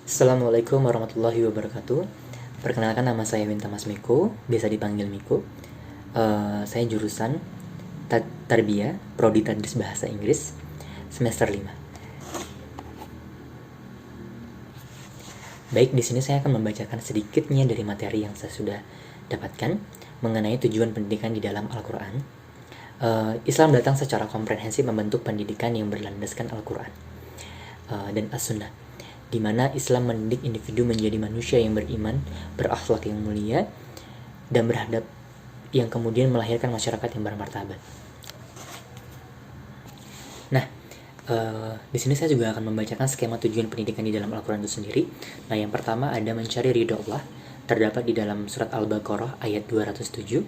Assalamualaikum warahmatullahi wabarakatuh. Perkenalkan, nama saya Winta Mas Miko, biasa dipanggil Miko. Saya jurusan Tarbiyah, Prodi Tadris Bahasa Inggris, semester 5. Baik, di sini saya akan membacakan sedikitnya dari materi yang saya sudah dapatkan mengenai tujuan pendidikan di dalam Al-Quran. Islam datang secara komprehensif membentuk pendidikan yang berlandaskan Al-Quran dan As-Sunnah, di mana Islam mendidik individu menjadi manusia yang beriman, berakhlak yang mulia, dan berhadap, yang kemudian melahirkan masyarakat yang bermartabat. Nah, di sini saya juga akan membacakan skema tujuan pendidikan di dalam Al-Quran itu sendiri. Nah, yang pertama ada mencari ridho Allah, terdapat di dalam surat Al-Baqarah ayat 207.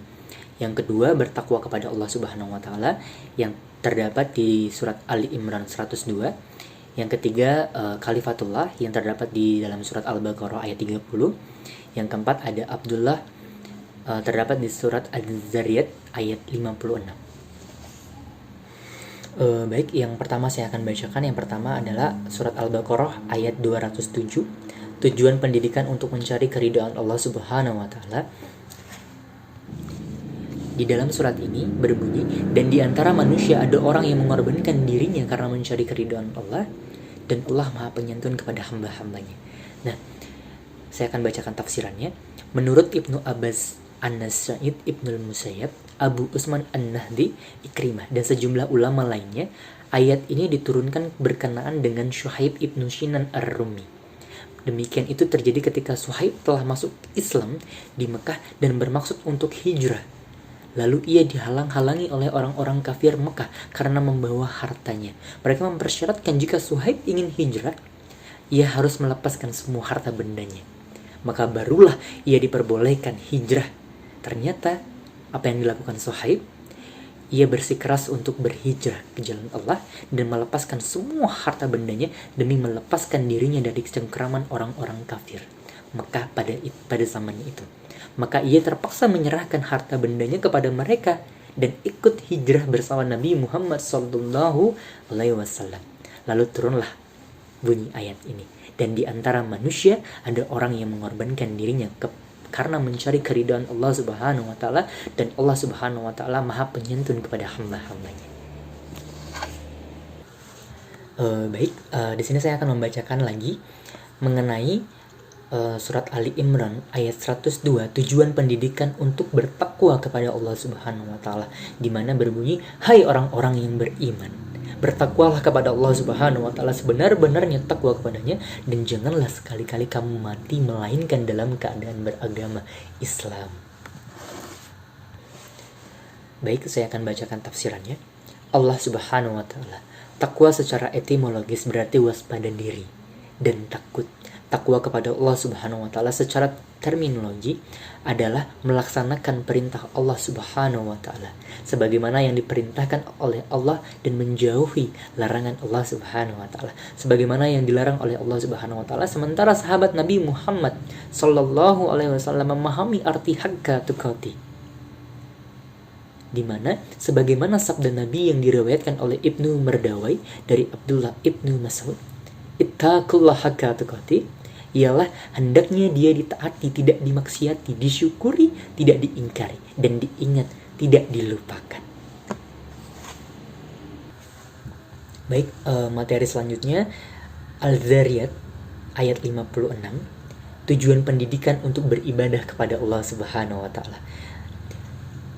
Yang kedua, bertakwa kepada Allah Subhanahu wa Ta'ala, yang terdapat di surat Ali Imran 102. Yang ketiga, Khalifatullah, yang terdapat di dalam surat Al-Baqarah ayat 30. Yang keempat ada Abdullah, terdapat di surat Az-Zariyat ayat 56. Baik, yang pertama saya akan bacakan. Yang pertama adalah surat Al-Baqarah ayat 207. Tujuan pendidikan untuk mencari keridhaan Allah Subhanahu wa Ta'ala. Di dalam surat ini berbunyi, dan di antara manusia ada orang yang mengorbankan dirinya karena mencari keridhaan Allah, dan Allah Maha Penyantun kepada hamba-hambanya. Nah, saya akan bacakan tafsirannya. Menurut Ibnu Abbas, Anas Sa'id Ibnul Musayyab, Abu Usman An-Nahdi, Ikrimah, dan sejumlah ulama lainnya, ayat ini diturunkan berkenaan dengan Syuhaib Ibnu Sinan Ar-Rumi. Demikian itu terjadi ketika Syuhaib telah masuk Islam di Mekah dan bermaksud untuk hijrah. Lalu ia dihalang-halangi oleh orang-orang kafir Mekah karena membawa hartanya. Mereka mempersyaratkan jika Syuhaib ingin hijrah, ia harus melepaskan semua harta bendanya. Maka barulah ia diperbolehkan hijrah. Ternyata apa yang dilakukan Syuhaib? Ia bersikeras untuk berhijrah ke jalan Allah dan melepaskan semua harta bendanya demi melepaskan dirinya dari cengkraman orang-orang kafir Mekah pada zamannya itu. Maka ia terpaksa menyerahkan harta bendanya kepada mereka dan ikut hijrah bersama Nabi Muhammad SAW. Lalu turunlah bunyi ayat ini. Dan di antara manusia ada orang yang mengorbankan dirinya karena mencari keridhaan Allah Subhanahu wa Ta'ala, dan Allah Subhanahu wa Ta'ala Maha Penyantun kepada hamba-hambanya. Baik, di sini saya akan membacakan lagi mengenai surat Ali Imran ayat 102, tujuan pendidikan untuk bertakwa kepada Allah Subhanahu wa Ta'ala, di mana berbunyi, hai orang-orang yang beriman, bertakwalah kepada Allah Subhanahu wa Ta'ala sebenar-benarnya takwa kepadanya, dan janganlah sekali-kali kamu mati melainkan dalam keadaan beragama Islam. Baik, saya akan bacakan tafsirannya. Allah Subhanahu wa Ta'ala, takwa secara etimologis berarti waspada diri dan takut. Takwa kepada Allah Subhanahu wa Ta'ala secara terminologi adalah melaksanakan perintah Allah Subhanahu wa Ta'ala sebagaimana yang diperintahkan oleh Allah dan menjauhi larangan Allah Subhanahu wa Ta'ala sebagaimana yang dilarang oleh Allah Subhanahu wa Ta'ala. Sementara sahabat Nabi Muhammad sallallahu alaihi wasallam memahami arti haqqa tuqati, di mana sebagaimana sabda Nabi yang diriwayatkan oleh Ibnu Mardawai dari Abdullah Ibnu Mas'ud, ittaqullah haqqa tuqati, ialah hendaknya dia ditaati, tidak dimaksiati, disyukuri, tidak diingkari, dan diingat, tidak dilupakan. Baik, materi selanjutnya Al-Zariyat ayat 56, tujuan pendidikan untuk beribadah kepada Allah Subhanahu wa Ta'ala,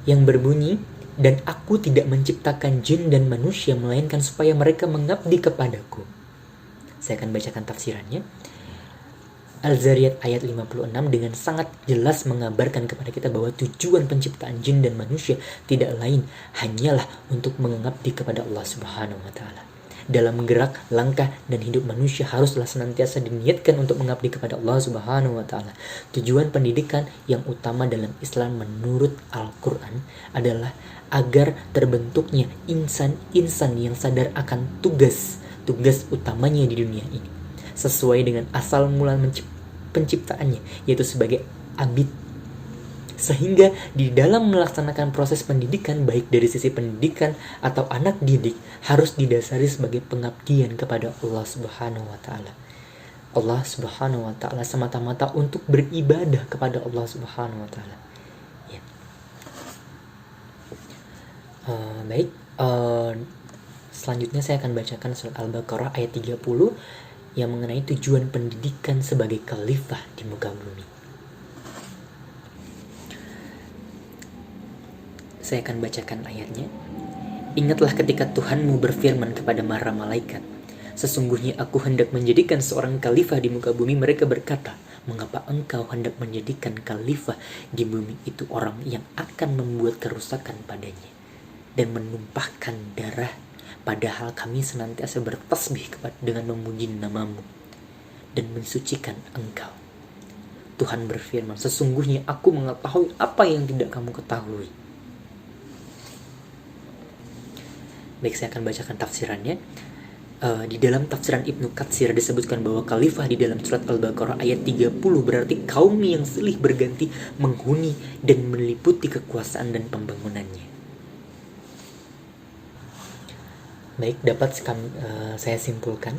yang berbunyi, dan aku tidak menciptakan jin dan manusia melainkan supaya mereka mengabdi kepadaku. Saya akan bacakan tafsirannya. Al-Zariyat ayat 56 dengan sangat jelas mengabarkan kepada kita bahwa tujuan penciptaan jin dan manusia tidak lain hanyalah untuk mengabdi kepada Allah Subhanahu wa Ta'ala. Dalam gerak, langkah, dan hidup manusia haruslah senantiasa diniatkan untuk mengabdi kepada Allah Subhanahu wa Ta'ala. Tujuan pendidikan yang utama dalam Islam menurut Al-Quran adalah agar terbentuknya insan-insan yang sadar akan tugas utamanya di dunia ini, sesuai dengan asal mula penciptaannya, yaitu sebagai abid. Sehingga di dalam melaksanakan proses pendidikan, baik dari sisi pendidikan atau anak didik, harus didasari sebagai pengabdian kepada Allah Subhanahu wa Ta'ala. Allah Subhanahu wa taala semata-mata untuk beribadah kepada Allah Subhanahu wa taala. Ya. Baik, selanjutnya saya akan bacakan surat Al-Baqarah ayat 30 yang mengenai tujuan pendidikan sebagai khalifah di muka bumi. Saya akan bacakan ayatnya. Ingatlah ketika Tuhanmu berfirman kepada para malaikat, sesungguhnya aku hendak menjadikan seorang khalifah di muka bumi. Mereka berkata, mengapa engkau hendak menjadikan khalifah di bumi itu orang yang akan membuat kerusakan padanya dan menumpahkan darah, padahal kami senantiasa bertasbih dengan memuji namamu dan mensucikan engkau. Tuhan berfirman, sesungguhnya aku mengetahui apa yang tidak kamu ketahui. Baik, saya akan bacakan tafsirannya. Di dalam tafsiran Ibnu Katsir disebutkan bahwa khalifah di dalam surat Al-Baqarah ayat 30 berarti kaum yang silih berganti menghuni dan meliputi kekuasaan dan pembangunannya. Baik, dapat saya simpulkan.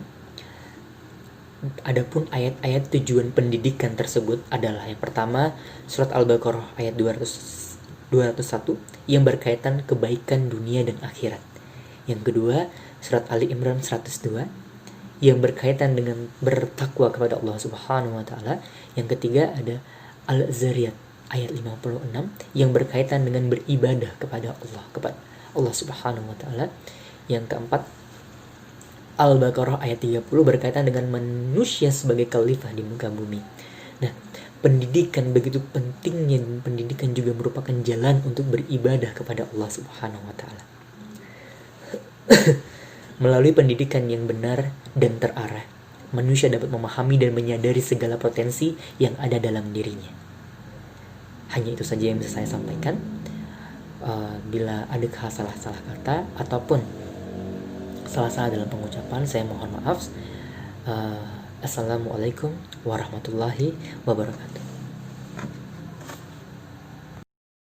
Adapun ayat-ayat tujuan pendidikan tersebut adalah yang pertama surat Al-Baqarah ayat 201 yang berkaitan kebaikan dunia dan akhirat. Yang kedua surat Ali Imran 102 yang berkaitan dengan bertakwa kepada Allah Subhanahu wa taala. Yang ketiga ada Al-Zariyat ayat 56 yang berkaitan dengan beribadah kepada Allah Subhanahu wa taala. Yang keempat Al-Baqarah ayat 30 berkaitan dengan manusia sebagai khalifah di muka bumi. Nah, pendidikan begitu pentingnya, dan pendidikan juga merupakan jalan untuk beribadah kepada Allah Subhanahu wa taala. Melalui pendidikan yang benar dan terarah, manusia dapat memahami dan menyadari segala potensi yang ada dalam dirinya. Hanya itu saja yang bisa saya sampaikan. Bila ada salah-salah kata ataupun salah-salah dalam pengucapan, saya mohon maaf. Assalamualaikum warahmatullahi wabarakatuh.